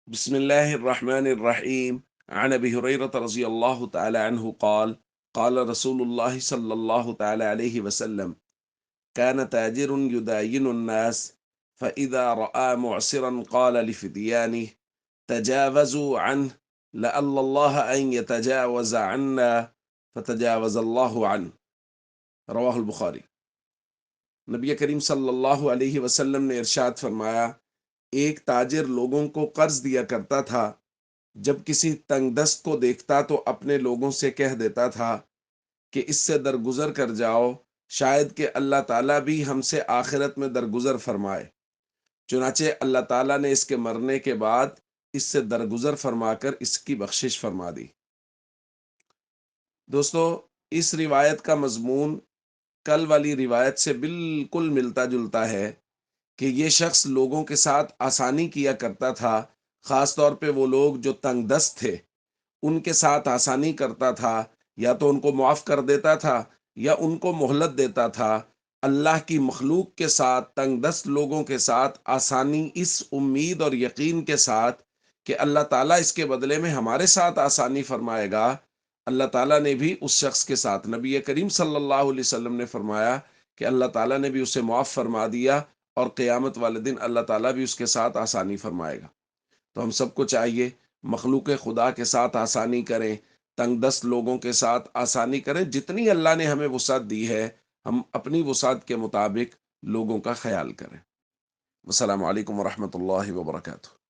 بسم الله الرحمن الرحيم. عن أبي هريرة رضي الله تعالى عنه قال قال رسول الله صلى الله تعالى عليه وسلم: كان تاجر يداين الناس، فإذا رأى معسرا قال لفتيانه: تجاوزوا عنه لعل الله أن يتجاوز عنا، فتجاوز الله عنه. رواہ البخاری۔ نبی کریم صلی اللہ علیہ وسلم نے ارشاد فرمایا، ایک تاجر لوگوں کو قرض دیا کرتا تھا۔ جب کسی تنگ دست کو دیکھتا تو اپنے لوگوں سے کہہ دیتا تھا کہ اس سے درگزر کر جاؤ، شاید کہ اللہ تعالیٰ بھی ہم سے آخرت میں درگزر فرمائے۔ چنانچہ اللہ تعالیٰ نے اس کے مرنے کے بعد اس سے درگزر فرما کر اس کی بخشش فرما دی۔ دوستو، اس روایت کا مضمون کل والی روایت سے بالکل ملتا جلتا ہے کہ یہ شخص لوگوں کے ساتھ آسانی کیا کرتا تھا، خاص طور پہ وہ لوگ جو تنگ دست تھے ان کے ساتھ آسانی کرتا تھا، یا تو ان کو معاف کر دیتا تھا یا ان کو مہلت دیتا تھا۔ اللہ کی مخلوق کے ساتھ، تنگ دست لوگوں کے ساتھ آسانی اس امید اور یقین کے ساتھ کہ اللہ تعالیٰ اس کے بدلے میں ہمارے ساتھ آسانی فرمائے گا۔ اللہ تعالیٰ نے بھی اس شخص کے ساتھ، نبی کریم صلی اللہ علیہ وسلم نے فرمایا کہ اللہ تعالیٰ نے بھی اسے معاف فرما دیا، اور قیامت والے دن اللہ تعالیٰ بھی اس کے ساتھ آسانی فرمائے گا۔ تو ہم سب کو چاہیے مخلوق خدا کے ساتھ آسانی کریں، تنگ دست لوگوں کے ساتھ آسانی کریں، جتنی اللہ نے ہمیں وسعت دی ہے ہم اپنی وسعت کے مطابق لوگوں کا خیال کریں۔ السلام علیکم ورحمۃ اللہ وبرکاتہ۔